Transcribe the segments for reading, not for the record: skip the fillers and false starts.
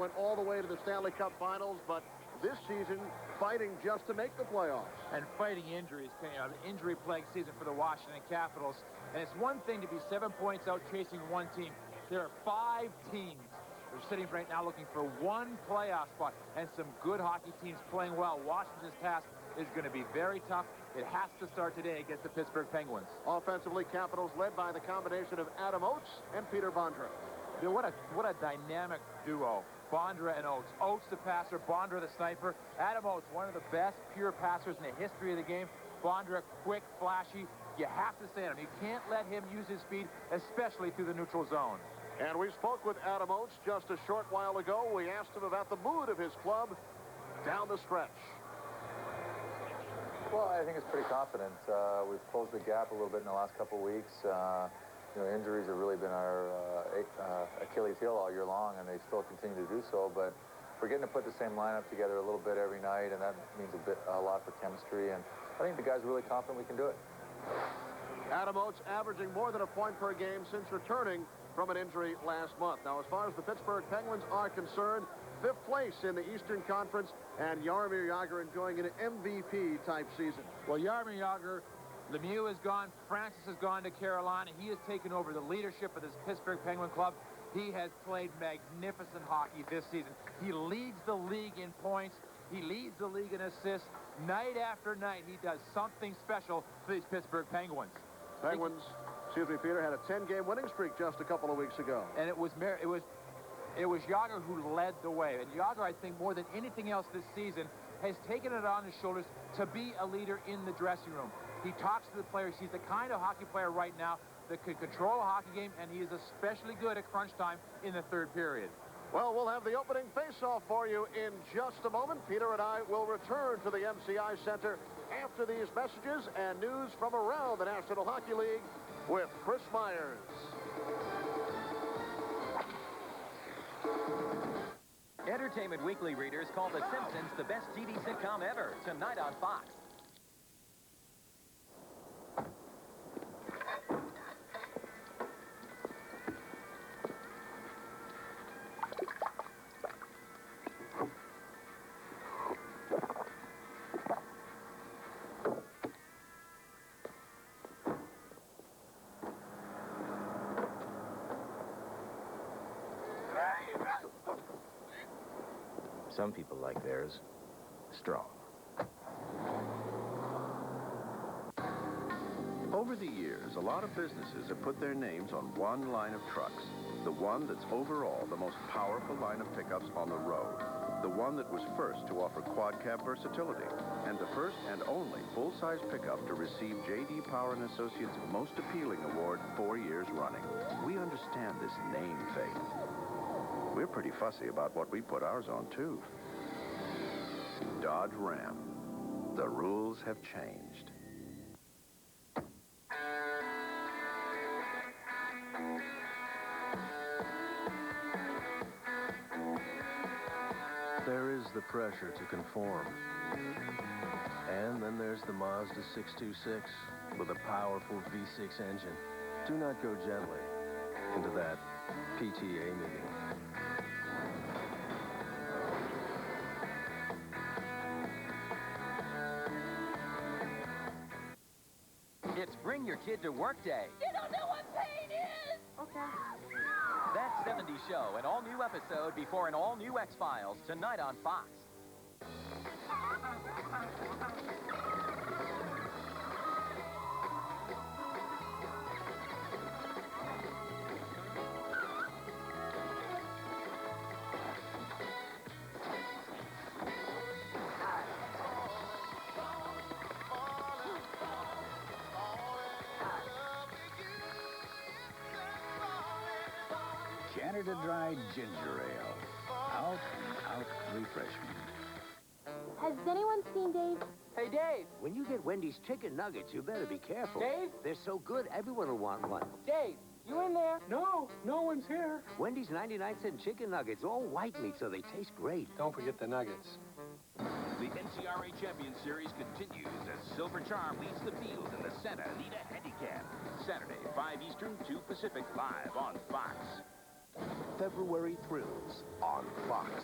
went all the way to the Stanley Cup Finals, but this season fighting just to make the playoffs. And fighting injuries, an injury-plagued season for the Washington Capitals. And it's one thing to be 7 points out chasing one team. There are 5 teams that are sitting right now looking for one playoff spot, and some good hockey teams playing well. Washington's task is going to be very tough. It has to start today against the Pittsburgh Penguins. Offensively, Capitals led by the combination of Adam Oates and Peter Bondra. Dude, what a dynamic duo. Bondra and Oates. Oates the passer, Bondra the sniper. Adam Oates, one of the best pure passers in the history of the game. Bondra, quick, flashy. You have to stand him. You can't let him use his speed, especially through the neutral zone. And we spoke with Adam Oates just a short while ago. We asked him about the mood of his club down the stretch. Well, I think it's pretty confident. We've closed the gap a little bit in the last couple of weeks. Injuries have really been our Achilles heel all year long, and they still continue to do so. But we're getting to put the same lineup together a little bit every night, and that means a lot for chemistry. And I think the guys are really confident we can do it. Adam Oates averaging more than a point per game since returning from an injury last month. Now, as far as the Pittsburgh Penguins are concerned, 5th place in the Eastern Conference, and Jaromir Jagr enjoying an MVP-type season. Well, Jaromir Jagr, Lemieux is gone, Francis has gone to Carolina. He has taken over the leadership of this Pittsburgh Penguin club. He has played magnificent hockey this season. He leads the league in points. He leads the league in assists. Night after night, he does something special for these Pittsburgh Penguins. Penguins, Peter, had a 10-game winning streak just a couple of weeks ago. And it was Jagr who led the way. And Jagr, I think, more than anything else this season, has taken it on his shoulders to be a leader in the dressing room. He talks to the players. He's the kind of hockey player right now that could control a hockey game, and he is especially good at crunch time in the 3rd period. Well, we'll have the opening face-off for you in just a moment. Peter and I will return to the MCI Center after these messages and news from around the National Hockey League with Chris Myers. Entertainment Weekly readers call The Simpsons the best TV sitcom ever, tonight on Fox. Some people like theirs strong. Over the years, a lot of businesses have put their names on one line of trucks, the one that's overall the most powerful line of pickups on the road, the one that was first to offer quad cab versatility, and the first and only full-size pickup to receive J.D. Power & Associates' Most Appealing Award 4 years running. We understand this name fate. We're pretty fussy about what we put ours on, too. Dodge Ram. The rules have changed. There is the pressure to conform. And then there's the Mazda 626 with a powerful V6 engine. Do not go gently into that PTA meeting. It's Bring Your Kid to Work Day. You don't know what pain is! Okay. That 70s show, an all-new episode before an all-new X-Files, tonight on Fox. Canada Dry Ginger Ale. Out and out refreshment. Has anyone seen Dave? Hey, Dave. When you get Wendy's chicken nuggets, you better be careful. Dave? They're so good, everyone will want one. Dave, you in there? No one's here. Wendy's 99-cent chicken nuggets, all white meat, so they taste great. Don't forget the nuggets. The NCRA Champions Series continues as Silver Charm leads the field in the Santa Anita Handicap. Saturday, 5 Eastern, 2 Pacific, live on Fox. February thrills on Fox.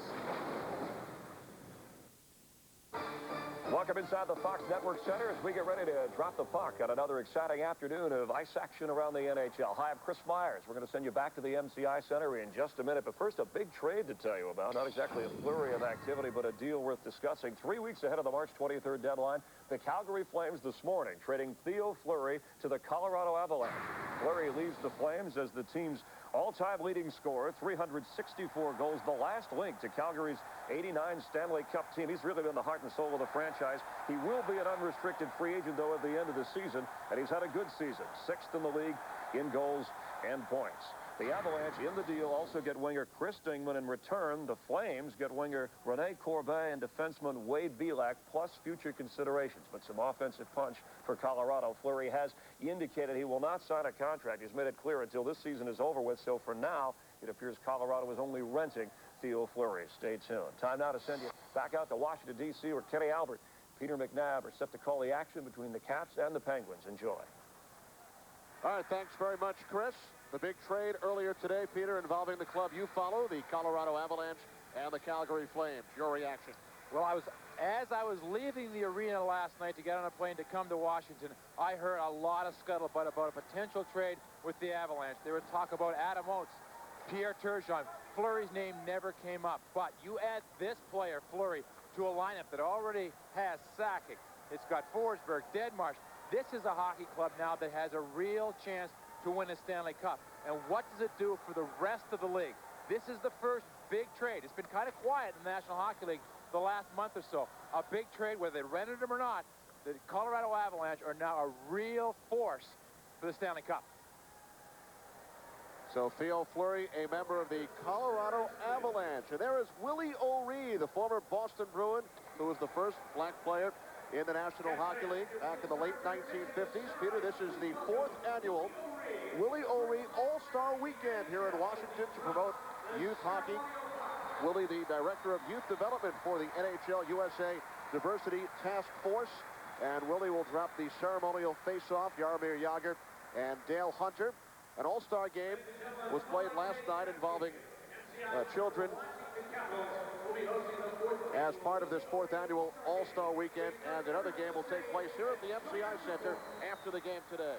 Welcome inside the Fox Network Center as we get ready to drop the puck on another exciting afternoon of ice action around the NHL. Hi, I'm Chris Myers. We're going to send you back to the MCI Center in just a minute. But first, a big trade to tell you about. Not exactly a flurry of activity, but a deal worth discussing. 3 weeks ahead of the March 23rd deadline, the Calgary Flames this morning trading Theo Fleury to the Colorado Avalanche. Fleury leads the Flames as the team's all-time leading scorer, 364 goals, the last link to Calgary's 89 Stanley Cup team. He's really been the heart and soul of the franchise. He will be an unrestricted free agent, though, at the end of the season, and he's had a good season, 6th in the league in goals and points. The Avalanche in the deal also get winger Chris Dingman in return. The Flames get winger Rene Corbet and defenseman Wade Belak, plus future considerations. But some offensive punch for Colorado. Fleury has indicated he will not sign a contract. He's made it clear until this season is over with. So for now, it appears Colorado is only renting Theo Fleury. Stay tuned. Time now to send you back out to Washington, D.C., where Kenny Albert, Peter McNabb are set to call the action between the Caps and the Penguins. Enjoy. All right, thanks very much, Chris. The big trade earlier today, Peter, involving the club you follow, the Colorado Avalanche and the Calgary Flames. Your reaction? Well, as I was leaving the arena last night to get on a plane to come to Washington, I heard a lot of scuttlebutt about a potential trade with the Avalanche. There was talk about Adam Oates, Pierre Turgeon. Fleury's name never came up. But you add this player, Fleury, to a lineup that already has Sakic. It's got Forsberg, Deadmarsh. This is a hockey club now that has a real chance to win a Stanley Cup. And what does it do for the rest of the league? This is the first big trade. It's been kind of quiet in the National Hockey League the last month or so. A big trade, whether they rented him or not. The Colorado Avalanche are now a real force for the Stanley Cup. So Theo Fleury, a member of the Colorado Avalanche. And there is Willie O'Ree, the former Boston Bruin, who was the first black player in the National Hockey League back in the late 1950s. Peter, this is the 4th annual Willie O'Ree All-Star Weekend here in Washington to promote youth hockey. Willie, the Director of Youth Development for the NHL USA Diversity Task Force. And Willie will drop the ceremonial face-off, Jaromir Jagr and Dale Hunter. An all-star game was played last night involving children as part of this 4th annual All-Star Weekend. And another game will take place here at the MCI Center after the game today.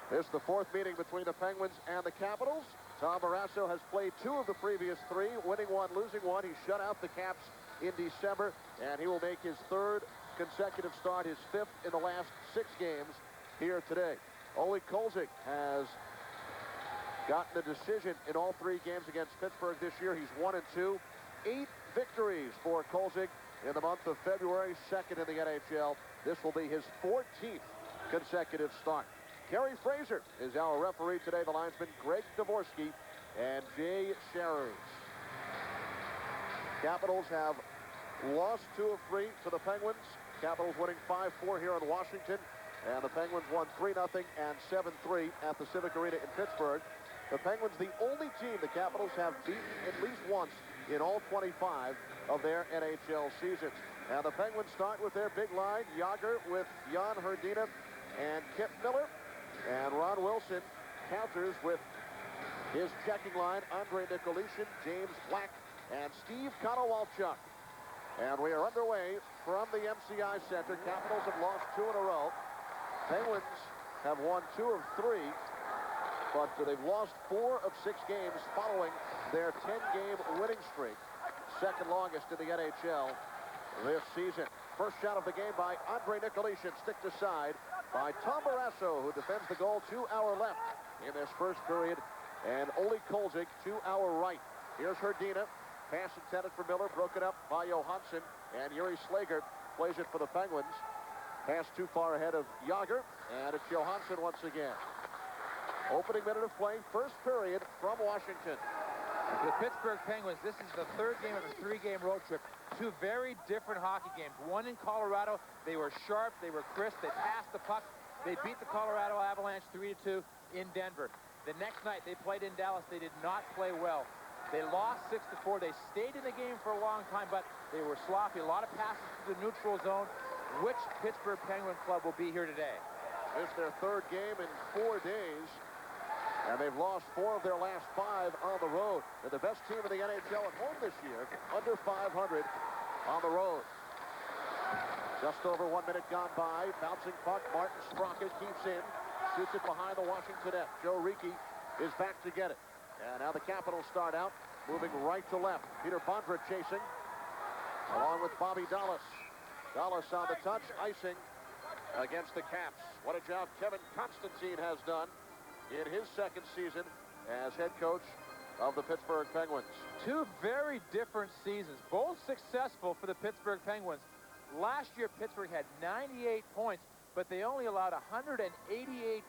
This is the 4th meeting between the Penguins and the Capitals. Tom Barrasso has played 2 of the previous 3, winning 1, losing 1. He shut out the Caps in December, and he will make his 3rd consecutive start, his 5th in the last 6 games here today. Ole Kolzig has gotten a decision in all 3 games against Pittsburgh this year. He's 1-2. 8 victories for Kolzig in the month of February, 2nd in the NHL. This will be his 14th consecutive start. Kerry Fraser is our referee today. The linesmen Greg Dvorsky and Jay Sherry. Capitals have lost 2 of 3 to the Penguins. Capitals winning 5-4 here in Washington. And the Penguins won 3-0 and 7-3 at the Civic Arena in Pittsburgh. The Penguins, the only team the Capitals have beaten at least once in all 25 of their NHL seasons. And the Penguins start with their big line. Jagr with Jan Hrdina and Kip Miller. And Ron Wilson counters with his checking line, Andrei Nikolitin, James Black, and Steve Konowalchuk. And we are underway from the MCI Center. Capitals have lost 2 in a row. Penguins have won 2 of 3, but they've lost 4 of 6 games following their 10-game winning streak. Second longest in the NHL this season. First shot of the game by Andrei Nikolitin, sticked aside by Tom Barrasso, who defends the goal to our left in this first period, and Ole Kolzig to our right. Here's Hrdina, pass intended for Miller, broken up by Johansson, and Yuri Slager plays it for the Penguins. Pass too far ahead of Jagr, and it's Johansson once again. Opening minute of play, first period from Washington. For the Pittsburgh Penguins, this is the 3rd game of a 3-game road trip. 2 very different hockey games. One in Colorado, they were sharp, they were crisp, they passed the puck. They beat the Colorado Avalanche 3-2 in Denver. The next night they played in Dallas, they did not play well. They lost 6-4. They stayed in the game for a long time, but they were sloppy. A lot of passes to the neutral zone. Which Pittsburgh Penguin club will be here today? This is their 3rd game in 4 days, and they've lost 4 of their last 5 on the road. They're the best team in the NHL at home this year, under 500 on the road. Just over 1 minute gone by. Bouncing puck. Martin Sprocket keeps in. Shoots it behind the Washington net. Joe Ricci is back to get it. And now the Capitals start out, moving right to left. Peter Bondra chasing, along with Bobby Dallas. Dallas on the touch, icing against the Caps. What a job Kevin Constantine has done in his second season as head coach of the Pittsburgh Penguins. Two very different seasons, both successful for the Pittsburgh Penguins. Last year, Pittsburgh had 98 points, but they only allowed 188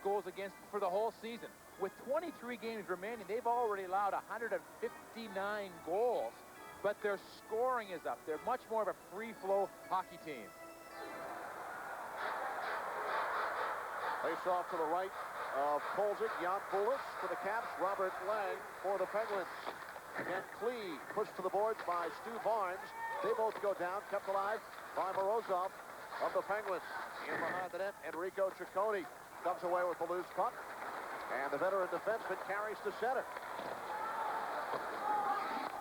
goals against for the whole season. With 23 games remaining, they've already allowed 159 goals, but their scoring is up. They're much more of a free-flow hockey team. Face off to the right of Kolzig. Jan Bulis for the Caps. Robert Lang for the Penguins. Again, Klee pushed to the boards by Stu Barnes. They both go down, kept alive by Morozov of the Penguins. In behind the net, Enrico Ciccone comes away with the loose puck. And the veteran defenseman carries to center.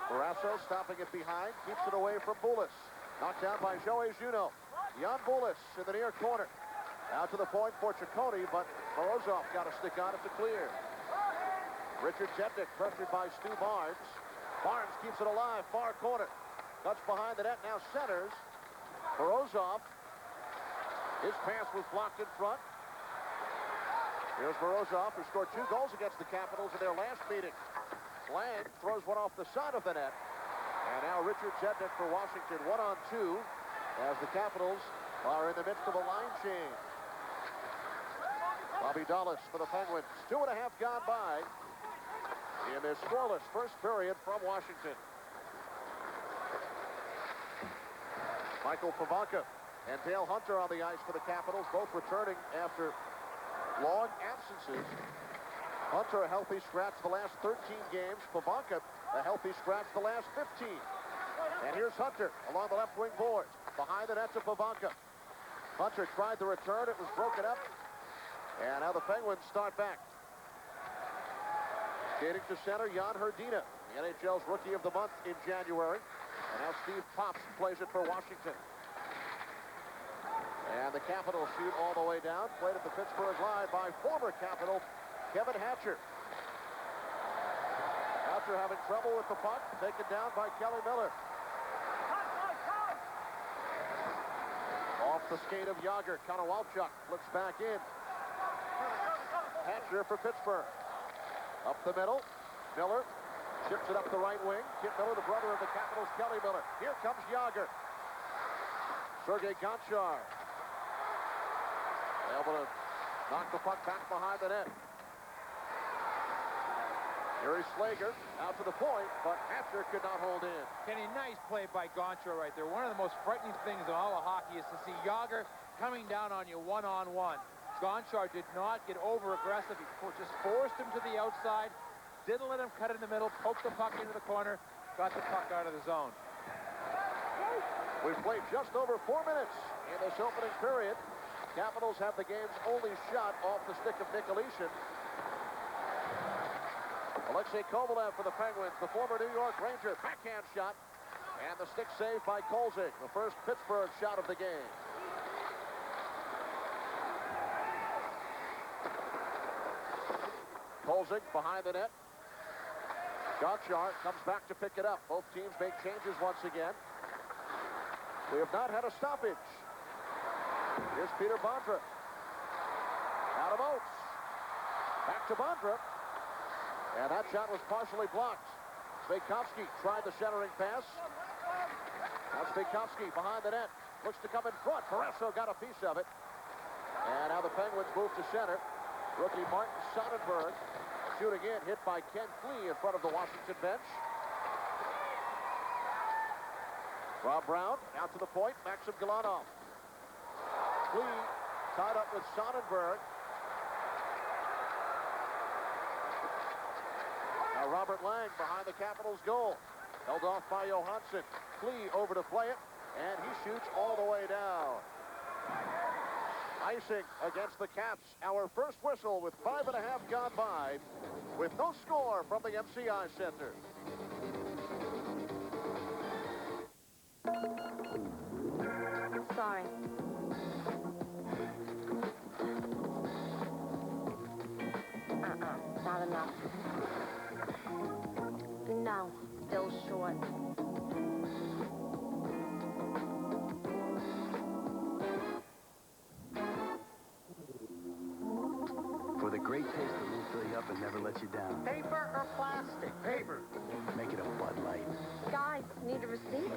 Barrasso stopping it behind, keeps it away from Bulis. Knocked down by Joey Juneau. Jan Bulis in the near corner. Out to the point for Ciccone, but Morozov got a stick on it to clear. Richard Zednik pressured by Stu Barnes. Barnes keeps it alive, far corner. Cuts behind the net, now centers. Morozov. His pass was blocked in front. Here's Morozov, who scored 2 goals against the Capitals in their last meeting. Lang throws one off the side of the net. And now Richard Zednik for Washington, 1-on-2, as the Capitals are in the midst of a line change. Bobby Dallas for the Penguins. 2.5 gone by in this scoreless first period from Washington. Michael Pavanka and Dale Hunter on the ice for the Capitals, both returning after long absences. Hunter a healthy scratch the last 13 games. Pavanka a healthy scratch the last 15. And here's Hunter along the left wing boards. Behind the net to Pavanka. Hunter tried the return. It was broken up. And now the Penguins start back. Skating to center, Jan Hrdina, the NHL's Rookie of the Month in January. And now Steve Pops plays it for Washington. And the Capitals shoot all the way down. Played at the Pittsburgh line by former Capital Kevin Hatcher. Hatcher having trouble with the puck. Taken down by Kelly Miller. Off the skate of Jagr. Konowalchuk flips back in. Hatcher for Pittsburgh. Up the middle. Miller chips it up the right wing. Kip Miller, the brother of the Capitals, Kelly Miller. Here comes Jagr. Sergei Gonchar able to knock the puck back behind the net. Here is Slager out to the point, but Hatcher could not hold in. Kenny, nice play by Gonchar right there. One of the most frightening things in all of hockey is to see Jagr coming down on you one-on-one. Gonchar did not get over-aggressive. He just forced him to the outside, didn't let him cut in the middle, poked the puck into the corner, got the puck out of the zone. We've played just over 4 minutes in this opening period. Capitals have the game's only shot off the stick of Nicolishin. Alexei Kovalev for the Penguins, the former New York Ranger. Backhand shot, and the stick saved by Kolzig, the first Pittsburgh shot of the game. Kolzig behind the net. Gonchar comes back to pick it up. Both teams make changes once again. We have not had a stoppage. Here's Peter Bondra. Out of Oates. Back to Bondra. And that shot was partially blocked. Sveikovsky tried the centering pass. Now Sveikovsky behind the net. Looks to come in front. Barrasso got a piece of it. And now the Penguins move to center. Rookie Martin Sonnenberg shooting in, hit by Ken Klee in front of the Washington bench. Rob Brown out to the point. Maxim Galanov. Klee tied up with Sonnenberg. Now Robert Lang behind the Capitals' goal. Held off by Johansson. Klee over to play it, and he shoots all the way down. Icing against the Caps. Our first whistle with 5.5 gone by, with no score from the MCI Center. Sorry. Not enough. No, still short. For the great taste that will fill you up and never let you down. Paper or plastic? Paper. Make it a Bud Light. Guys, need a receipt?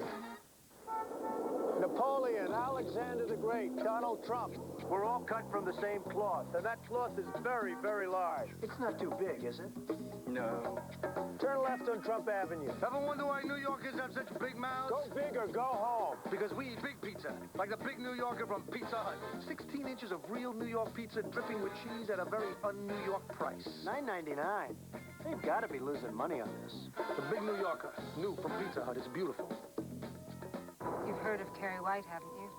Napoleon, Alexander the Great, Donald Trump. We're all cut from the same cloth, and that cloth is very, very large. It's not too big, is it? No. Turn left on Trump Avenue. Ever wonder why New Yorkers have such big mouths? Go big or go home. Because we eat big pizza, like the big New Yorker from Pizza Hut. 16 inches of real New York pizza dripping with cheese at a very un-New York price. $9.99. They've got to be losing money on this. The big New Yorker, new from Pizza Hut, is beautiful. You've heard of Carrie White, haven't you?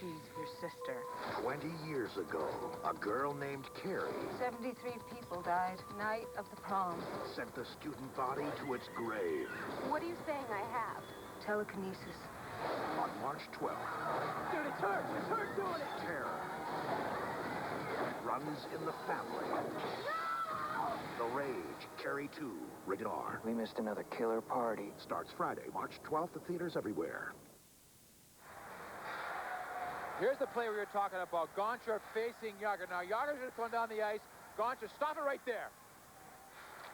She's your sister. 20 years ago, a girl named Carrie 73 people died night of the prom. sent the student body to its grave. What are you saying I have? Telekinesis. On March 12th, Dude, it's her. It's her doing it. terror runs in the family. The Rage, Carrie 2, rated R. We missed another killer party. Starts Friday, March 12th at theaters everywhere. Here's the play we were talking about. Gonchar facing Jagr. Now, Jagr's going to come down the ice. Gonchar, stop it right there.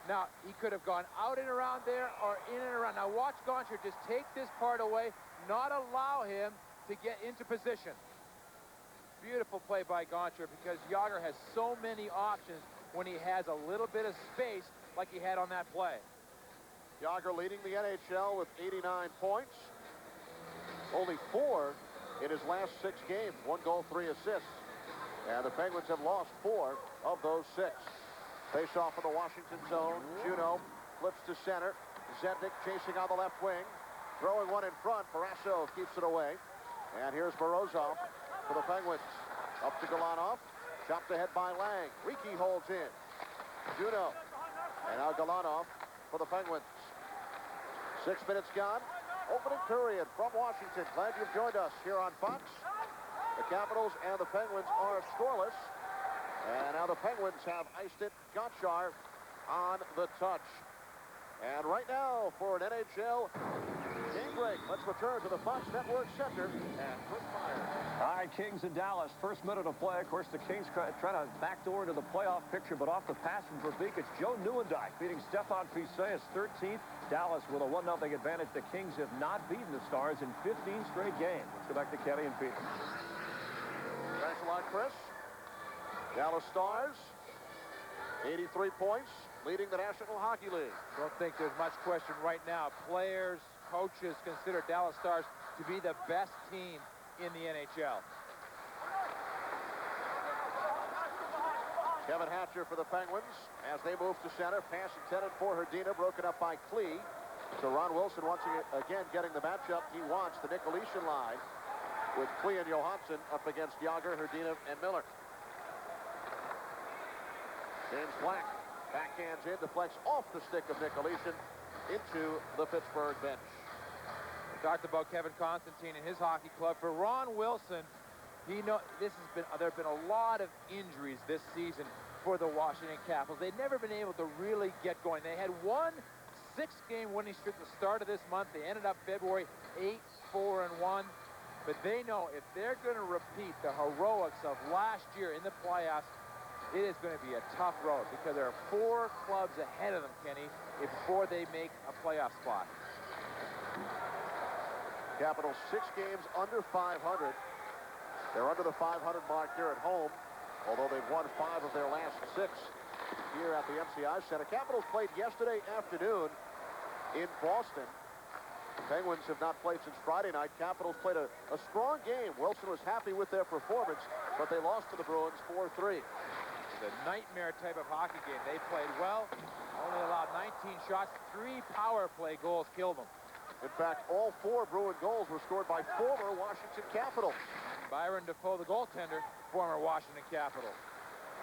Now, he could have gone out and around there or in and around. Now, watch Gonchar just take this part away, not allow him to get into position. Beautiful play by Gonchar because Jagr has so many options when he has a little bit of space like he had on that play. Jagr leading the NHL with 89 points. Only 4 in his last 6 games. 1 goal, 3 assists. And the Penguins have lost 4 of those 6. Face off in the Washington zone. Juneau flips to center. Zednik chasing on the left wing. Throwing one in front. Parasso keeps it away. And here's Morozov for the Penguins. Up to Galanov. Chopped ahead by Lang. Riki holds in. Juneau. And now Galanov for the Penguins. 6 minutes gone. Opening period from Washington. Glad you've joined us here on Fox. The Capitals and the Penguins are scoreless. And now the Penguins have iced it. Gonchar on the touch. And right now for an NHL game break, let's return to the Fox Network Center and Chris Myers. All right, Kings in Dallas. First minute of play. Of course, the Kings trying to backdoor into the playoff picture, but off the pass from Verbeek, it's Joe Nieuwendyk beating Stefan Fiset, his 13th. Dallas with a 1-0 advantage. The Kings have not beaten the Stars in 15 straight games. Let's go back to Kenny and Peter. Thanks a lot, Chris. Dallas Stars, 83 points, leading the National Hockey League. Don't think there's much question right now. Players, coaches consider Dallas Stars to be the best team in the NHL. Kevin Hatcher for the Penguins as they move to center. Pass intended for Hrdina, broken up by Klee. So Ron Wilson once again getting the matchup he wants, the Nikolician line, with Klee and Johansson up against Jagr, Hrdina, and Miller. James Black backhands in, deflects off the stick of Nikolician into the Pittsburgh bench. We talked about Kevin Constantine and his hockey club. For Ron Wilson, there have been a lot of injuries this season for the Washington Capitals. They've never been able to really get going. They had one 6-game winning streak at the start of this month. They ended up February 8-4-1. But they know if they're going to repeat the heroics of last year in the playoffs, it is going to be a tough road because there are 4 clubs ahead of them, Kenny, before they make a playoff spot. Capitals 6 games under 500. They're under the 500 mark here at home, although they've won 5 of their last 6 here at the MCI Center. Capitals played yesterday afternoon in Boston. Penguins have not played since Friday night. Capitals played a strong game. Wilson was happy with their performance, but they lost to the Bruins 4-3. It's a nightmare type of hockey game. They played well, only allowed 19 shots. 3 power play goals killed them. In fact, all 4 Bruin goals were scored by former Washington Capitals. Byron Defoe, the goaltender, former Washington Capital.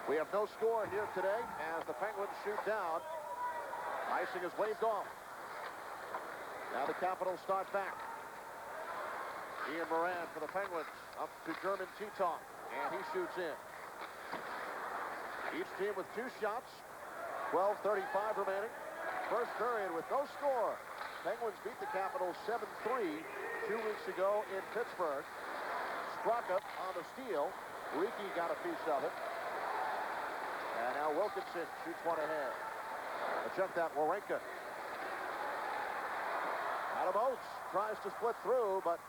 We have no score here today as the Penguins shoot down. Icing is waved off. Now the Capitals start back. Ian Moran for the Penguins up to German Titov, and he shoots in. Each team with 2 shots. 12:35 remaining. First period with no score. Penguins beat the Capitals 7-3 2 weeks ago in Pittsburgh. Straka on the steal. Riki got a piece of it. And now Wilkinson shoots one ahead. Check that, Warenka. Adam Oates tries to split through, but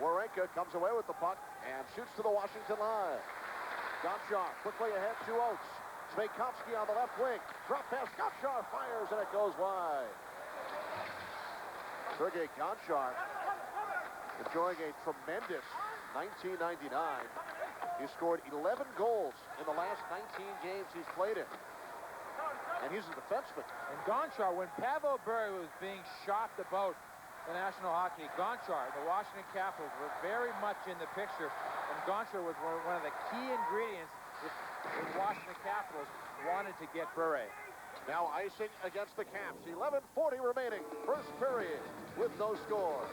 Warenka comes away with the puck and shoots to the Washington line. Gonchar quickly ahead to Oates. Sveikovsky on the left wing. Drop pass. Gonchar fires, and it goes wide. Sergei Gonchar enjoying a tremendous 1999. He scored 11 goals in the last 19 games he's played in. And he's a defenseman. And Gonchar, when Pavel Bure was being shopped about the National Hockey League, Gonchar, the Washington Capitals were very much in the picture. And Gonchar was one of the key ingredients if the Washington Capitals wanted to get Bure. Now icing against the Caps. 11:40 remaining. First period with no score.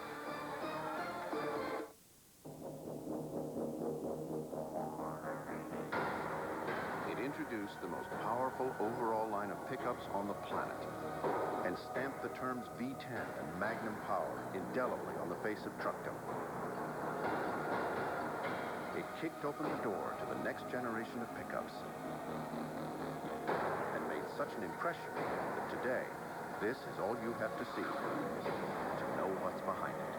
It introduced the most powerful overall line of pickups on the planet and stamped the terms V10 and Magnum Power indelibly on the face of truckdom. It kicked open the door to the next generation of pickups and made such an impression that today, this is all you have to see to know what's behind it.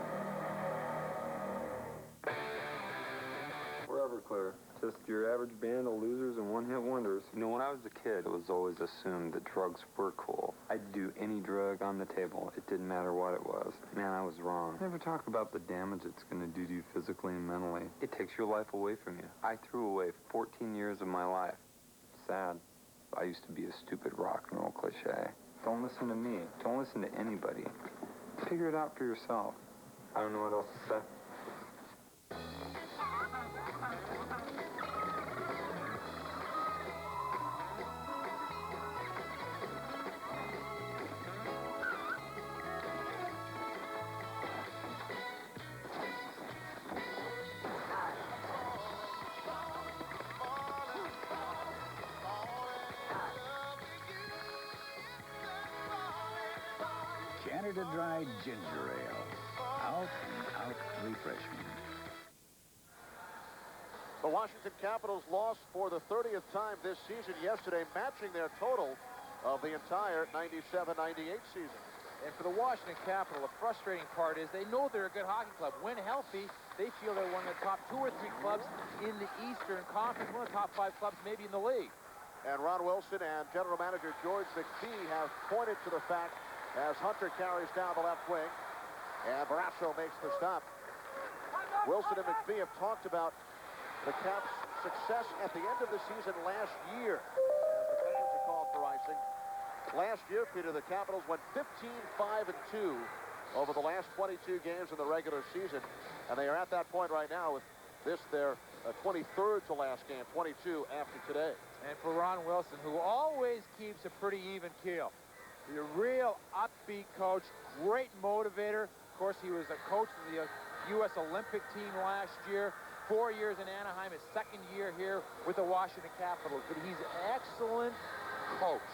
We're Everclear. Just your average band of losers and one-hit wonders. You know, when I was a kid, it was always assumed that drugs were cool. I'd do any drug on the table. It didn't matter what it was. Man, I was wrong. Never talk about the damage it's going to do to you physically and mentally. It takes your life away from you. I threw away 14 years of my life. Sad. I used to be a stupid rock and roll cliche. Don't listen to me. Don't listen to anybody. Figure it out for yourself. I don't know what else to say. Canada Dry Ginger Ale. Out and out refreshment. The Washington Capitals lost for the 30th time this season yesterday, matching their total of the entire 97-98 season. And for the Washington Capitol, the frustrating part is they know they're a good hockey club. When healthy, they feel they're one of the top 2 or 3 clubs in the Eastern Conference, one of the top 5 clubs maybe in the league. And Ron Wilson and General Manager George McPhee have pointed to the fact as Hunter carries down the left wing, and Barrasso makes the stop. Wilson and McPhee have talked about the Caps' success at the end of the season last year, as the Penguins are called for icing. Last year, Peter, the Capitals went 15-5-2 over the last 22 games in the regular season, and they are at that point right now with this, their 23rd to last game, 22 after today. And for Ron Wilson, who always keeps a pretty even keel. He's a real upbeat coach, great motivator. Of course, he was a coach of the U.S. Olympic team last year, 4 years in Anaheim, his 2nd year here with the Washington Capitals. But he's an excellent coach.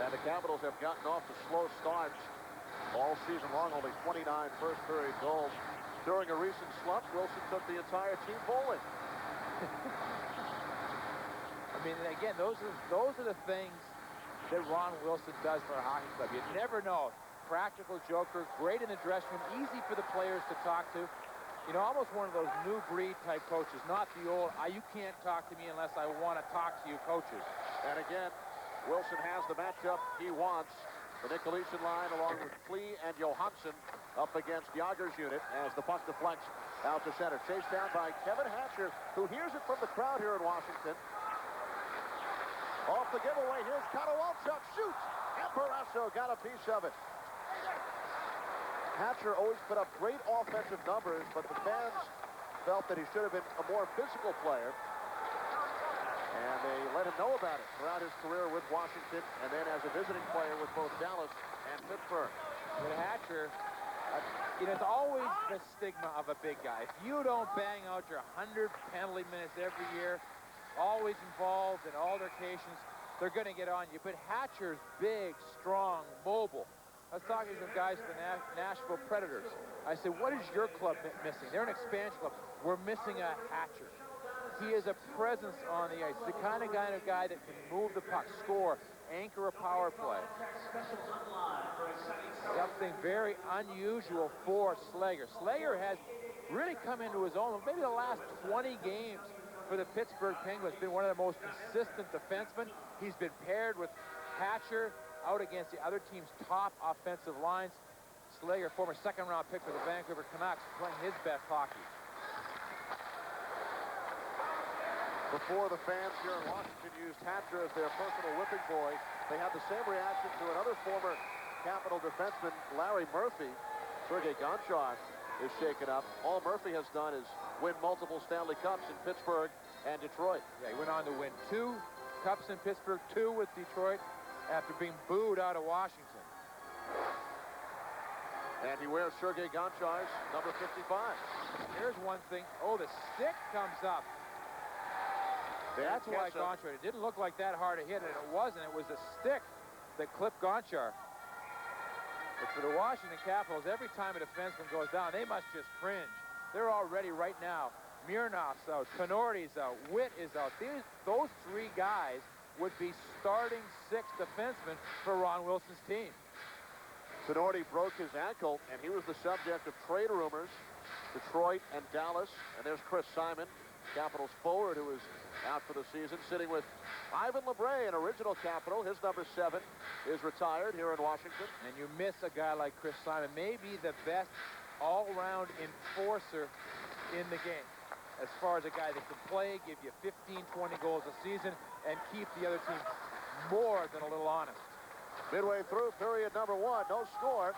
And the Capitals have gotten off to slow starts all season long, only 29 first-period goals. During a recent slump, Wilson took the entire team bowling. I mean, again, those are the things that Ron Wilson does for a hockey club. You never know. Practical joker, great in the dressing room, easy for the players to talk to. You know, almost one of those new breed type coaches, not the old, you can't talk to me unless I want to talk to you coaches. And again, Wilson has the matchup he wants. The Nikolishyn line along with Flea and Johansson up against Jagr's unit as the puck deflects out to center. Chased down by Kevin Hatcher, who hears it from the crowd here in Washington. Off the giveaway, here's Konowalchuk, shoots, and Barrasso got a piece of it. Hatcher always put up great offensive numbers, but the fans felt that he should have been a more physical player. And they let him know about it throughout his career with Washington and then as a visiting player with both Dallas and Pittsburgh. With Hatcher, it's always the stigma of a big guy. If you don't bang out your 100 penalty minutes every year, always involved in altercations, they're going to get on you. But Hatcher's big, strong, mobile. I was talking to some guys at the Nashville Predators. I said, what is your club missing? They're an expansion club. We're missing a Hatcher. He is a presence on the ice. The kind of guy that can move the puck, score, anchor a power play. Something very unusual for Slager. Slager has really come into his own. Maybe the last 20 games for the Pittsburgh Penguins been one of the most consistent defensemen. He's been paired with Hatcher out against the other team's top offensive lines. Slager, former second-round pick for the Vancouver Canucks, playing his best hockey. Before the fans here in Washington used Hatcher as their personal whipping boy, they had the same reaction to another former Capital defenseman, Larry Murphy. Sergei Gonchar is shaken up. All Murphy has done is win multiple Stanley Cups in Pittsburgh and Detroit. Yeah, he went on to win 2 Cups in Pittsburgh, 2 with Detroit after being booed out of Washington. And he wears Sergei Gonchar's number 55. Here's one thing. Oh, the stick comes up. That's why Gonchar, it didn't look like that hard a hit, and it wasn't. It was a stick that clipped Gonchar. But for the Washington Capitals, every time a defenseman goes down, they must just cringe. They're already right now. Mirnov's out, Tenorti's out, Witt is out. Those 3 guys would be starting 6 defensemen for Ron Wilson's team. Tenorti broke his ankle, and he was the subject of trade rumors. Detroit and Dallas, and there's Chris Simon, Capitals forward, who is out for the season, sitting with Ivan LeBray, an original Capital. His number 7 is retired here in Washington. And you miss a guy like Chris Simon, maybe the best all-round enforcer in the game. As far as a guy that can play, give you 15, 20 goals a season, and keep the other team more than a little honest. Midway through period number 1, no score.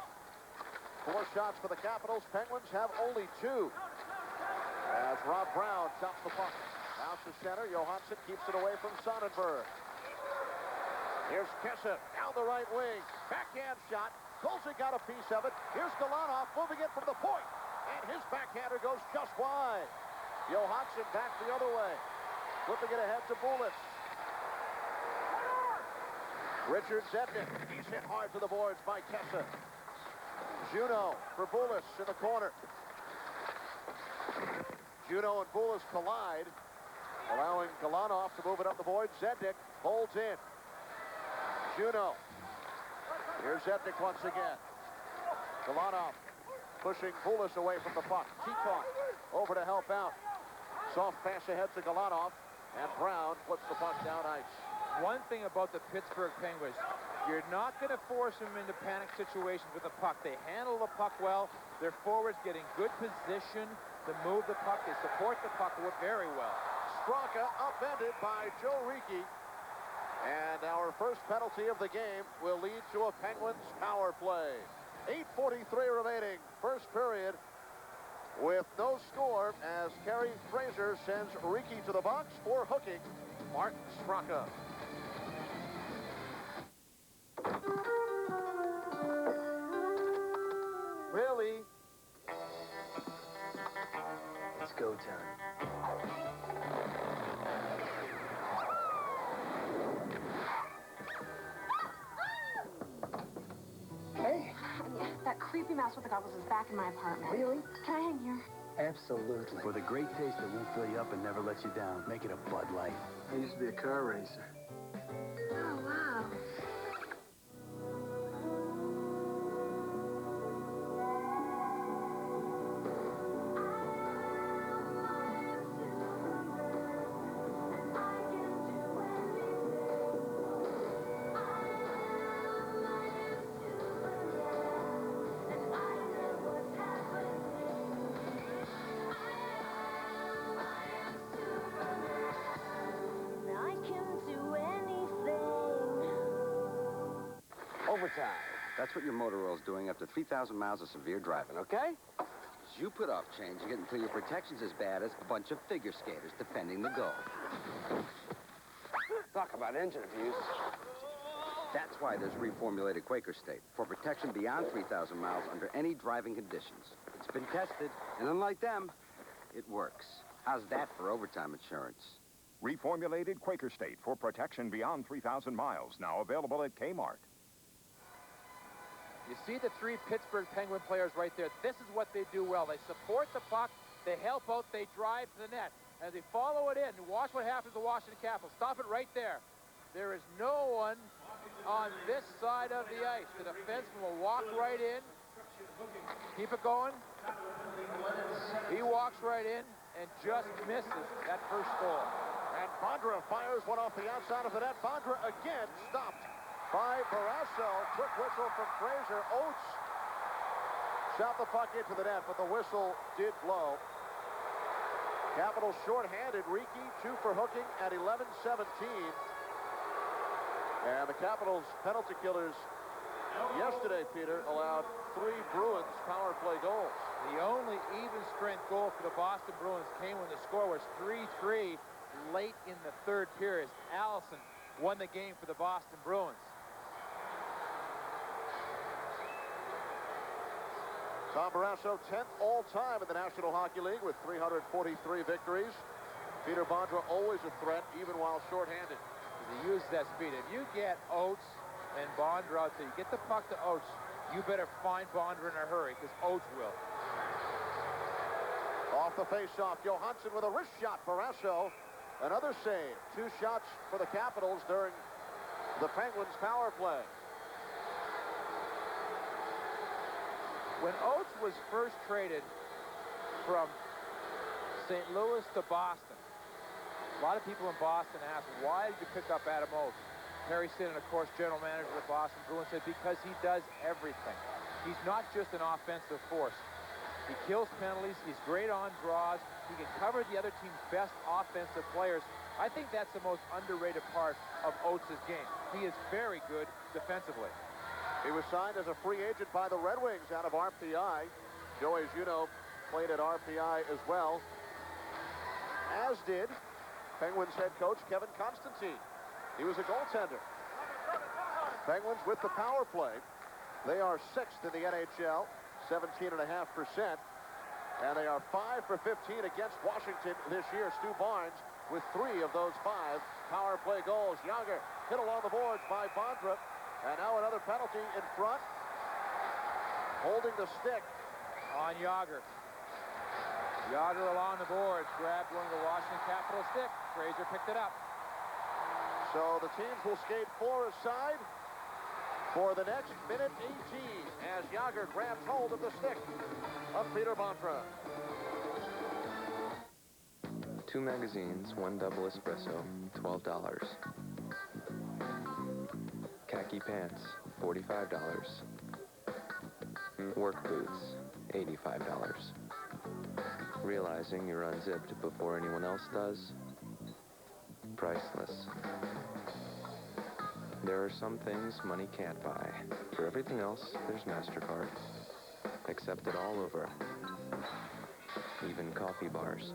4 shots for the Capitals. Penguins have only 2. As Rob Brown chops the puck. Out to center, Johansson keeps it away from Sonnenberg. Here's Kessa down the right wing. Backhand shot. Kolzig got a piece of it. Here's Galanov moving it from the point. And his backhander goes just wide. Johansson back the other way. Flipping it ahead to Bulis. Richard Zednik. He's hit hard to the boards by Kessa. Juneau for Bulis in the corner. Juneau and Bulis collide, allowing Galanov to move it up the board. Zednik holds in. Juneau. Here's Zednik once again. Galanov pushing Bulis away from the puck. Tikon over to help out. Soft pass ahead to Galanov, and Brown flips the puck down ice. One thing about the Pittsburgh Penguins, you're not going to force them into panic situations with the puck. They handle the puck well. Their forwards getting good position to move the puck. They support the puck very well. Straka upended by Joe Ricci. And our first penalty of the game will lead to a Penguins power play. 8:43 remaining, first period, with no score as Kerry Fraser sends Ricci to the box for hooking Mark Straka. Really? It's go time. Hey? That creepy mouse with the goggles is back in my apartment. Really? Can I hang here? Absolutely. For the great taste that won't fill you up and never let you down, make it a Bud Light. I used to be a car racer. Oh, wow. Overtime. That's what your motor oil's doing after 3,000 miles of severe driving, okay? you put off changing it until your protection's as bad as a bunch of figure skaters defending the goal. Talk about engine abuse. That's why there's reformulated Quaker State, for protection beyond 3,000 miles under any driving conditions. It's been tested, and unlike them, it works. How's that for overtime insurance? Reformulated Quaker State for protection beyond 3,000 miles. Now available at Kmart. You see the three Pittsburgh Penguin players right there. This is what they do well. They support the puck, they help out, they drive to the net. As they follow it in, watch what happens to the Washington Capitals. Stop it right there. There is no one on this side of the ice. The defenseman will walk right in. Keep it going. He walks right in and just misses that first goal. And Bondra fires one off the outside of the net. Bondra again stopped by Barrasso. Quick whistle from Fraser. Oates shot the puck into the net, but the whistle did blow. Capitals shorthanded. Riki 2 for hooking at 11:17. And the Capitals penalty killers yesterday, Peter, allowed 3 Bruins power play goals. The only even strength goal for the Boston Bruins came when the score was 3-3 late in the third period. Allison won the game for the Boston Bruins. Tom Barrasso, 10th all-time in the National Hockey League with 343 victories. Peter Bondra always a threat, even while shorthanded. He uses that speed. If you get Oates and Bondra out there, you get the puck to Oates, you better find Bondra in a hurry, because Oates will. Off the face-off, Johansson with a wrist shot. Barrasso, another save. 2 shots for the Capitals during the Penguins' power play. When Oates was first traded from St. Louis to Boston, a lot of people in Boston asked, why did you pick up Adam Oates? Harry Sinnen, of course, general manager of the Boston Bruins, said because he does everything. He's not just an offensive force. He kills penalties. He's great on draws. He can cover the other team's best offensive players. I think that's the most underrated part of Oates' game. He is very good defensively. He was signed as a free agent by the Red Wings out of RPI. Joe, as you know, played at RPI as well, as did Penguins head coach Kevin Constantine. He was a goaltender. Penguins with the power play. They are 6th in the NHL, 17.5%. And they are 5 for 15 against Washington this year. Stu Barnes with 3 of those 5 power play goals. Jagr hit along the boards by Bondra. And now another penalty in front. Holding the stick on Jagr. Jagr along the boards grabbed one of the Washington Capitals stick. Fraser picked it up. So the teams will skate 4 aside for the next minute 18 as Jagr grabs hold of the stick of Peter Bondra. 2 magazines, 1 double espresso, $12. Khaki pants, $45. Work boots, $85. Realizing you're unzipped before anyone else does? Priceless. There are some things money can't buy. For everything else, there's MasterCard. Accepted all over. Even coffee bars.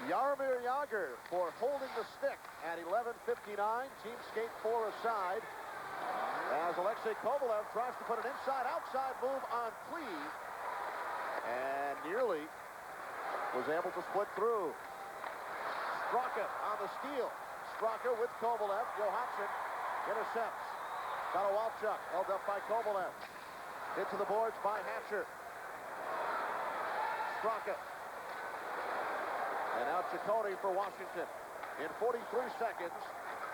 Jaromir Jagr for holding the stick at 11:59. Team skate 4 aside as Alexei Kovalev tries to put an inside-outside move on Cleve and nearly was able to split through. Straka on the steal. Straka with Kovalev. Johansson intercepts. Konowalchuk held up by Kovalev. Hit to the boards by Hatcher. Straka. And now Ciccone for Washington. In 43 seconds,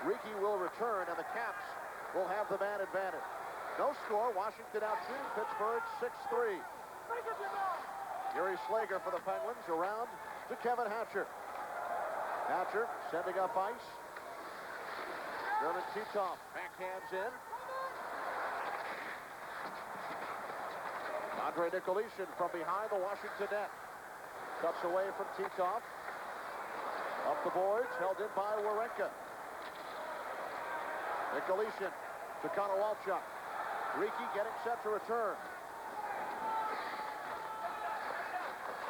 Riki will return, and the Caps will have the man advantage. No score. Washington out shooting Pittsburgh 6-3. Yuri Slager for the Penguins. Around to Kevin Hatcher. Hatcher sending up ice. German Titov backhands in. Andre Nicolishin from behind the Washington net. Cuts away from Titov. Up the boards, held in by Warenka. Nicolishin to Konowalchuk. Riki getting set to return.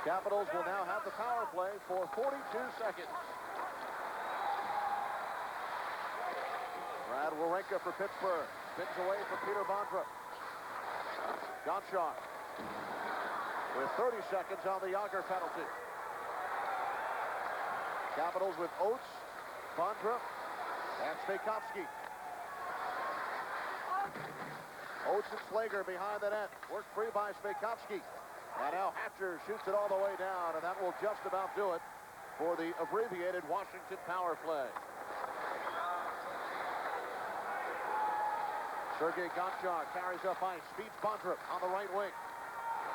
Capitals will now have the power play for 42 seconds. Brad Wawrinka for Pittsburgh. Spins away from Peter Bondra. Gonchar with 30 seconds on the Jagr penalty. Capitals with Oates, Bondra, and Svikovsky. Oates and Slager behind the net. Worked free by Svikovsky. And now Hatcher shoots it all the way down, and that will just about do it for the abbreviated Washington power play. Sergei Gonchar carries up ice, beats Bondra on the right wing.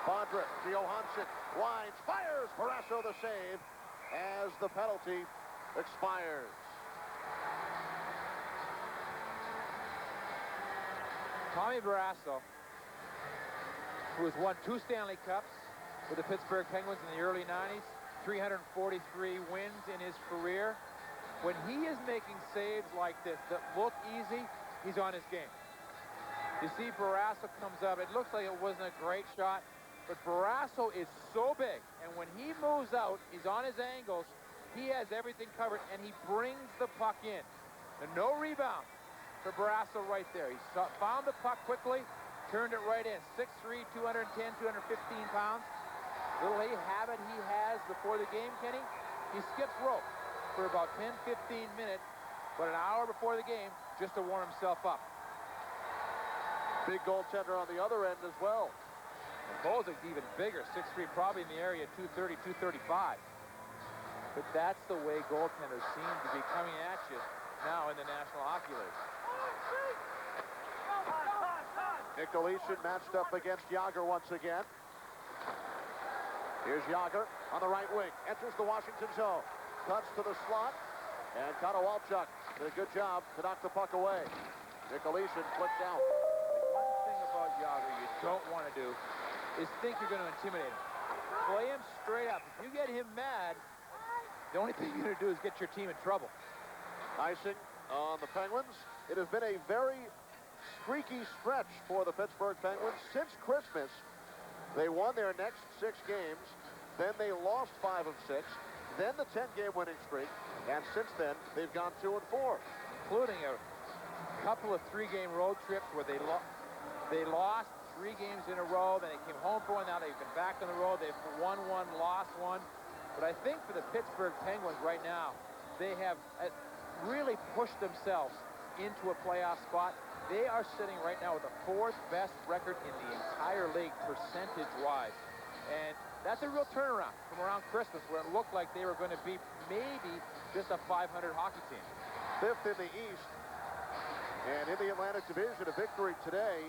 Bondra to Johansson, winds, fires, Barrasso the save as the penalty expires. Tommy Barrasso, who has won 2 Stanley Cups with the Pittsburgh Penguins in the early 90s, 343 wins in his career. When he is making saves like this that look easy, he's on his game. You see Barrasso comes up. It looks like it wasn't a great shot, but Barrasso is so big, and when he moves out, he's on his angles, he has everything covered, and he brings the puck in. And no rebound for Barrasso right there. He found the puck quickly, turned it right in. 6'3", 210, 215 pounds. Little habit he has before the game, Kenny. He skips rope for about 10, 15 minutes, but an hour before the game just to warm himself up. Big goaltender on the other end as well. And Bozik's even bigger, 6'3", probably in the area, 230, 235. But that's the way goaltenders seem to be coming at you now in the National Hockey League. Nikolishyn matched up against Jagr once again. Here's Jagr on the right wing. Enters the Washington zone. Cuts to the slot. And Konowalchuk did a good job to knock the puck away. Nikolishyn flicked out. The one thing about Jagr you don't want to do is think you're going to intimidate him. Play him straight up. If you get him mad, the only thing you're going to do is get your team in trouble. Icing on the Penguins. It has been a very streaky stretch for the Pittsburgh Penguins. Since Christmas, they won their next 6 games. Then they lost 5 of 6. Then the 10-game winning streak. And since then, they've gone 2 and 4. Including a couple of 3-game road trips where they lost 3 games in a row. Then they came home for one. Now they've been back on the road. They've won 1, lost 1. But I think for the Pittsburgh Penguins right now, they have really pushed themselves into a playoff spot. They are sitting right now with the 4th best record in the entire league percentage-wise. And that's a real turnaround from around Christmas where it looked like they were going to be maybe just a 500 hockey team. 5th in the East. And in the Atlantic Division, a victory today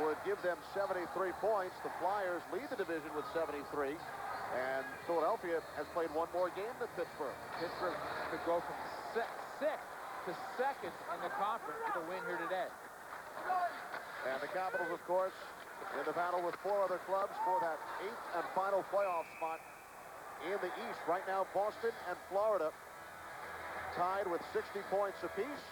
would give them 73 points. The Flyers lead the division with 73. And Philadelphia has played 1 more game than Pittsburgh. Pittsburgh could go from 6th to 2nd in the conference with a win here today. And the Capitals, of course, in the battle with 4 other clubs for that 8th and final playoff spot in the East. Right now, Boston and Florida tied with 60 points apiece.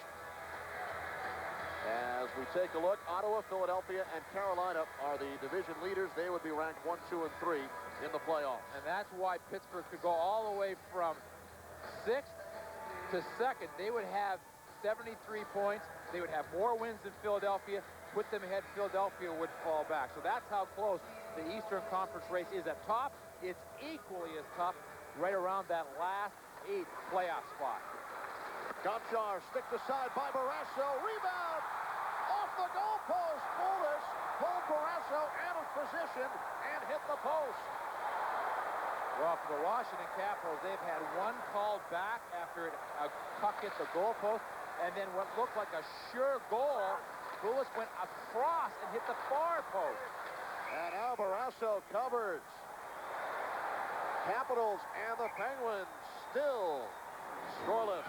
As we take a look, Ottawa, Philadelphia, and Carolina are the division leaders. They would be ranked 1, 2, and 3 in the playoffs. And that's why Pittsburgh could go all the way from 6th to 2nd. They would have 73 points. They would have more wins than Philadelphia. Put them ahead, Philadelphia would fall back. So that's how close the Eastern Conference race is at top. It's equally as tough right around that last 8th playoff spot. Gonchar sticked aside by Barrasso. Rebound! Off the goalpost. Oates pulled Barrasso out of position and hit the post. Well, for the Washington Capitals, they've had 1 called back after a puck hit the goalpost, and then what looked like a sure goal, Oates went across and hit the far post. And now Barrasso covers. Capitals and the Penguins still scoreless.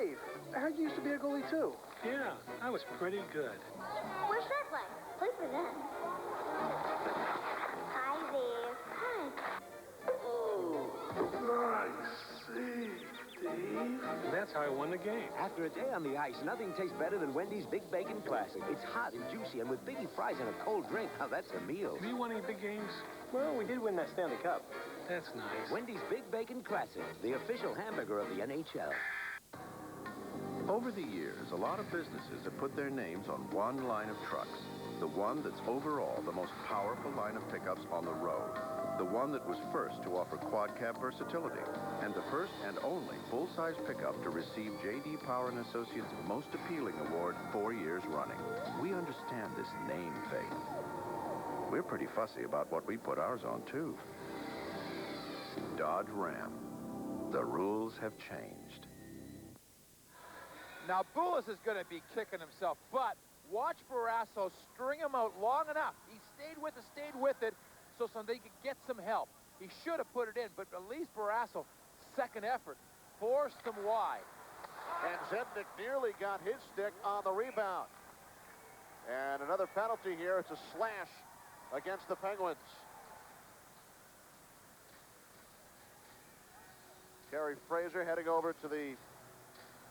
Dave, I heard you used to be a goalie, too. Yeah, I was pretty good. Where's that play? Play for them. Hi, Dave. Hi. Oh, nice save, Dave. That's how I won the game. After a day on the ice, nothing tastes better than Wendy's Big Bacon Classic. It's hot and juicy, and with biggie fries and a cold drink, now that's a meal. Have you won any big games? Well, we did win that Stanley Cup. That's nice. Wendy's Big Bacon Classic, the official hamburger of the NHL. Over the years, a lot of businesses have put their names on one line of trucks. The one that's overall the most powerful line of pickups on the road. The one that was first to offer quad cab versatility. And the first and only full-size pickup to receive J.D. Power & Associates' Most Appealing Award 4 years running. We understand this name thing. We're pretty fussy about what we put ours on, too. Dodge Ram. The rules have changed. Now, Boulos is going to be kicking himself, but watch Barrasso string him out long enough. He stayed with it, so they could get some help. He should have put it in, but at least Barrasso, second effort, forced him wide. And Zednik nearly got his stick on the rebound. And another penalty here. It's a slash against the Penguins. Kerry Fraser heading over to the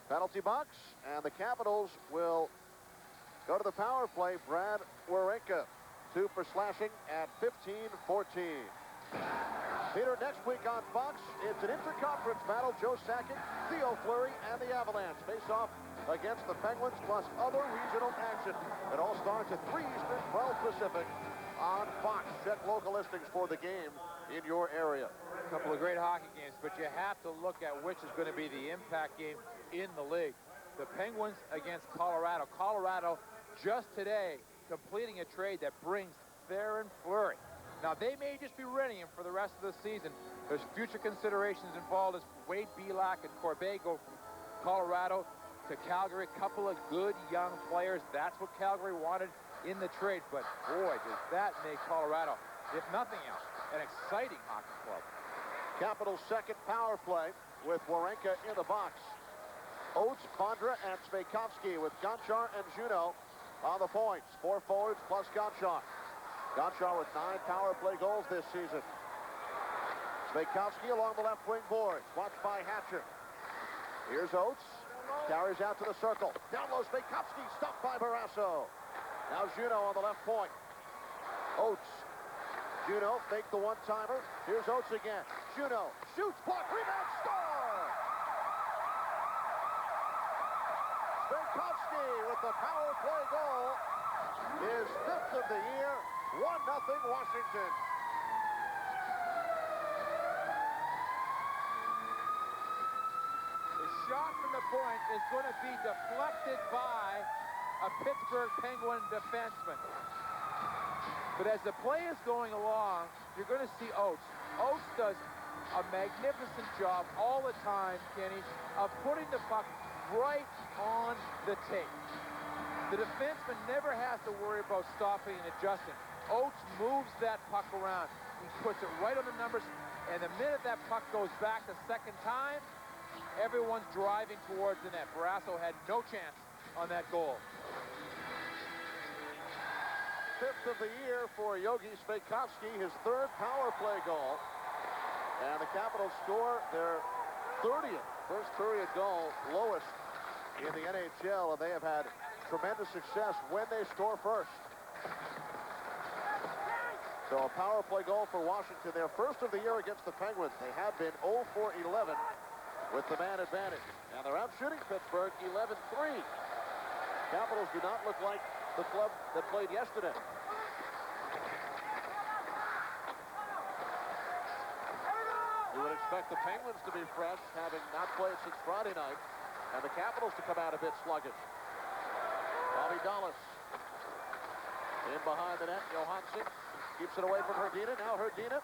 penalty box, and the Capitals will go to the power play. Brad Wawrinka, 2 for slashing at 15-14. Peter, next week on Fox, it's an interconference battle. Joe Sakic, Theo Fleury, and the Avalanche face off against the Penguins, plus other regional action. It all starts at 3 Eastern, 12 Pacific on Fox. Check local listings for the game in your area. A couple of great hockey games, but you have to look at which is going to be the impact game in the league. The Penguins against Colorado. Colorado just today completing a trade that brings Theo Fleury. Now, they may just be renting him for the rest of the season. There's future considerations involved as Wade Belak and Corbet go from Colorado to Calgary. A couple of good young players. That's what Calgary wanted in the trade. But, boy, does that make Colorado, if nothing else, an exciting hockey club. Capitals' second power play with Wawrinka in the box. Oates, Pondra, and Sveikovsky with Gonchar and Juneau on the points. 4 forwards plus Gonchar. Gonchar with 9 power play goals this season. Sveikovsky along the left wing boards, watched by Hatcher. Here's Oates, carries out to the circle. Down low, Sveikovsky, stopped by Barrasso. Now Juneau on the left point. Oates. Juneau make the one-timer. Here's Oates again. Juneau shoots, block, rebound, score! Sveikovsky with the power play goal. His 5th of the year. 1-0 Washington. The shot from the point is going to be deflected by a Pittsburgh Penguin defenseman. But as the play is going along, you're going to see Oates. Oates does a magnificent job all the time, Kenny, of putting the puck right on the tape. The defenseman never has to worry about stopping and adjusting. Oates moves that puck around. He puts it right on the numbers, and the minute that puck goes back the second time, everyone's driving towards the net. Barrasso had no chance on that goal. 5th of the year for Yogi Sveikovsky, his 3rd power play goal. And the Capitals score their 30th first period goal, lowest in the NHL, and they have had tremendous success when they score first. So a power play goal for Washington, their first of the year against the Penguins. They have been 0 for 11 with the man advantage. And they're out shooting Pittsburgh 11-3. Capitals do not look like the club that played yesterday. You would expect the Penguins to be fresh, having not played since Friday night, and the Capitals to come out a bit sluggish. Bobby Dallas in behind the net. Johansson keeps it away from Hrdina. Now Hrdina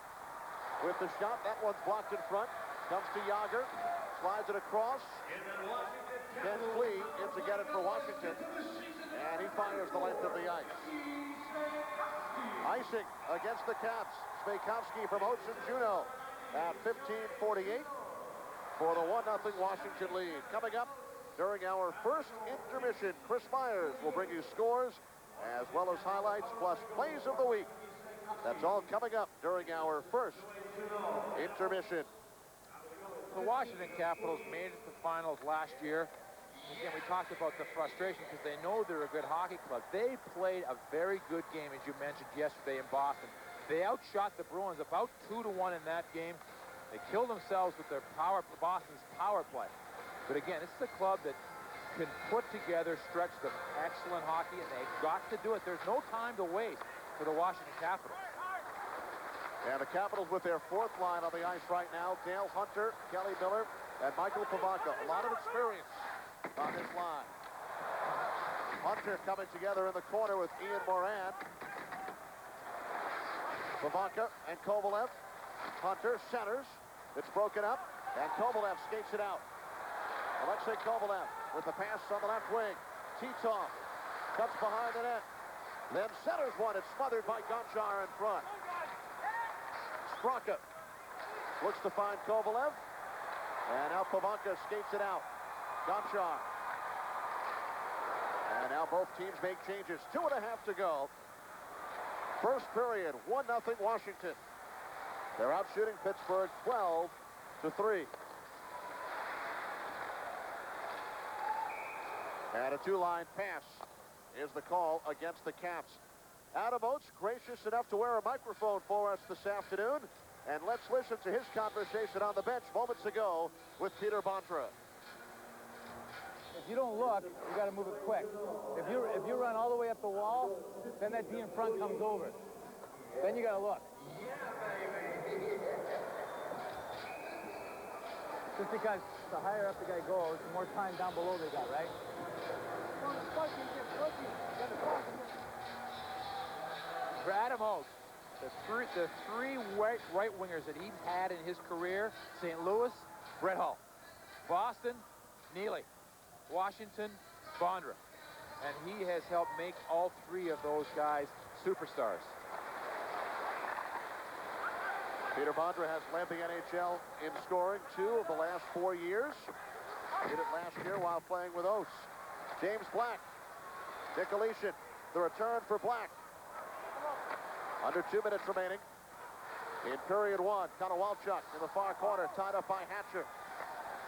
with the shot. That one's blocked in front. Comes to Jagr. Slides it across. Ken Flee in to get it for Washington. And he fires the length of the ice. Icing against the Caps. Sveikovsky from Oates and Juneau at 15:48 for the 1-0 Washington lead. Coming up during our first intermission. Chris Myers will bring you scores as well as highlights plus plays of the week. That's all coming up during our first intermission. The Washington Capitals made it to the finals last year. Again, we talked about the frustration because they know they're a good hockey club. They played a very good game, as you mentioned, yesterday in Boston. They outshot the Bruins about 2-1 in that game. They killed themselves with their Boston's power play. But again, this is a club that can put together stretches of excellent hockey, and they've got to do it. There's no time to waste for the Washington Capitals. And the Capitals with their fourth line on the ice right now, Dale Hunter, Kelly Miller, and Michael Pavanka. A lot of experience on this line. Hunter coming together in the corner with Ian Moran. Pavanka and Kovalev. Hunter centers. It's broken up, and Kovalev skates it out. Alexei Kovalev with the pass on the left wing. Titov cuts behind the net. Then centers one. It's smothered by Jagr in front. Straka looks to find Kovalev. And now Pavanka skates it out. Jagr. And now both teams make changes. 2.5 to go. First period, 1-0 Washington. They're out shooting Pittsburgh 12-3. And a two-line pass is the call against the Caps. Adam Oates, gracious enough to wear a microphone for us this afternoon. And let's listen to his conversation on the bench moments ago with Peter Bondra. If you don't look, you got to move it quick. If you run all the way up the wall, then that D in front comes over. Then you got to look. Just because the higher up the guy goes, the more time down below they got, right? For Adam Oates, the three right wingers that he's had in his career, St. Louis, Brett Hull. Boston, Neely. Washington, Bondra. And he has helped make all three of those guys superstars. Peter Bondra has led the NHL in scoring 2 of the last 4 years. Did it last year while playing with Oates. James Black. Nicoletian. The return for Black. Under 2 minutes remaining. In period 1, Konowalchuk in the far corner, tied up by Hatcher.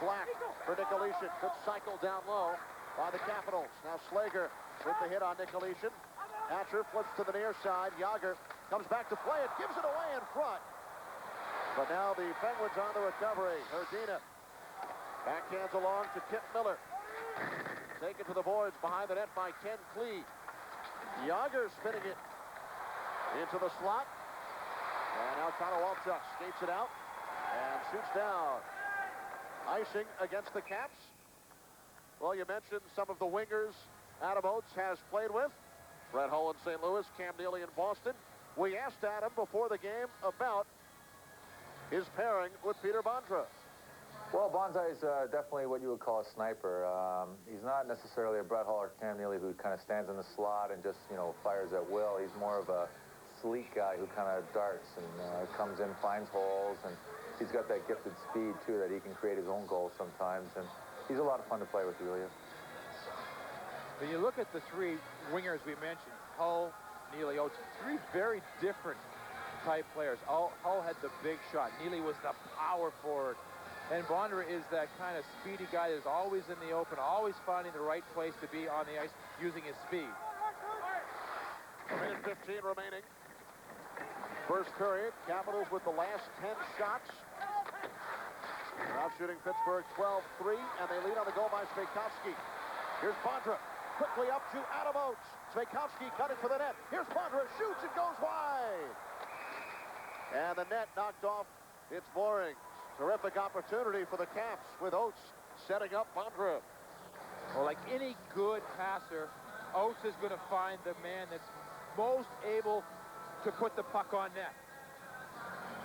Black for Nicoletian. Good cycle down low by the Capitals. Now Slager with the hit on Nicoletian. Hatcher flips to the near side. Jagr comes back to play it. Gives it away in front. But now the Penguins on the recovery. Herdina backhands along to Kip Miller. Taken to the boards behind the net by Ken Klee. Jagr spinning it into the slot. And now Konowalchuk skates it out and shoots down. Icing against the Caps. Well, you mentioned some of the wingers Adam Oates has played with. Brett Hull in St. Louis, Cam Neely in Boston. We asked Adam before the game about his pairing with Peter Bondra. Well, Bonsai is definitely what you would call a sniper. He's not necessarily a Brett Hull or Cam Neely who kind of stands in the slot and just, fires at will. He's more of a sleek guy who kind of darts and comes in, finds holes, and he's got that gifted speed, too, that he can create his own goals sometimes, and he's a lot of fun to play with, really. When you look at the three wingers we mentioned, Hull, Neely, Oates, three very different type players. Hull had the big shot. Neely was the power forward. And Bondra is that kind of speedy guy that's always in the open, always finding the right place to be on the ice, using his speed. 1:15 remaining. First period, Capitals with the last 10 shots. They're out shooting Pittsburgh 12-3, and they lead on the goal by Sveikovsky. Here's Bondra, quickly up to Adam Oates. Sveikovsky cutting for the net. Here's Bondra, shoots, it goes wide. And the net knocked off its moorings. Terrific opportunity for the Caps with Oates setting up Bondra. Well, like any good passer, Oates is going to find the man that's most able to put the puck on net.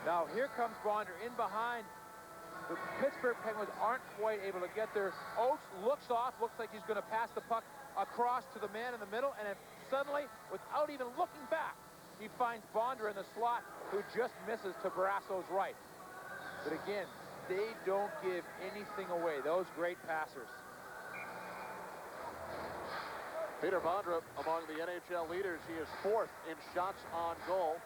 Now, here comes Bondra in behind. The Pittsburgh Penguins aren't quite able to get there. Oates looks off, looks like he's going to pass the puck across to the man in the middle, and then suddenly, without even looking back, he finds Bondra in the slot, who just misses to Barasso's right. But again, they don't give anything away, those great passers. Peter Bondra among the NHL leaders. He is 4th in shots on goal.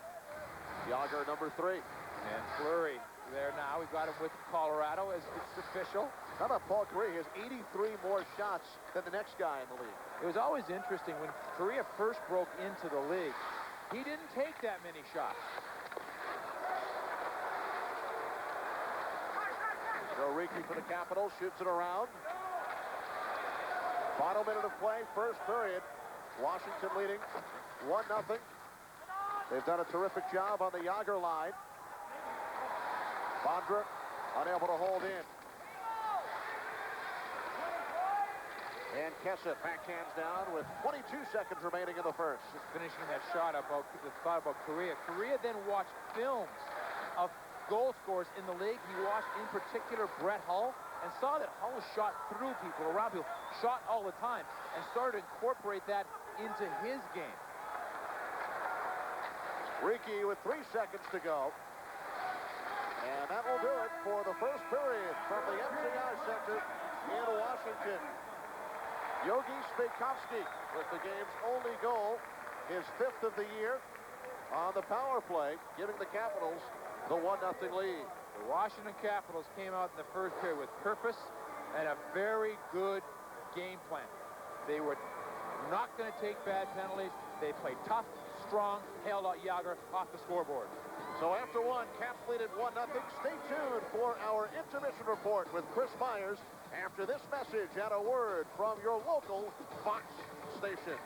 Jagr number 3. And Fleury there now. We've got him with Colorado as it's official. How about Paul Korea? He has 83 more shots than the next guy in the league. It was always interesting when Korea first broke into the league. He didn't take that many shots. O'Ree for the Capitals shoots it around. Final minute of play, first period. Washington leading 1-0. They've done a terrific job on the Jagr line. Bondra unable to hold in. And Kessett backhands down with 22 seconds remaining in the first. Just finishing that shot about the thought about Korea. Korea then watched films of goal scorers in the league. He watched in particular Brett Hull and saw that Hull shot through people, around people, shot all the time, and started to incorporate that into his game. Ricky with 3 seconds to go. And that will do it for the first period from the MCI Center in Washington. Yogi Spejkovsky with the game's only goal, his 5th of the year on the power play, giving the Capitals the 1-0 lead. The Washington Capitals came out in the first period with purpose and a very good game plan. They were not going to take bad penalties. They played tough, strong, held out Jagr off the scoreboard. So after one, Caps lead at 1-0. Stay tuned for our intermission report with Chris Myers after this message and a word from your local Fox station.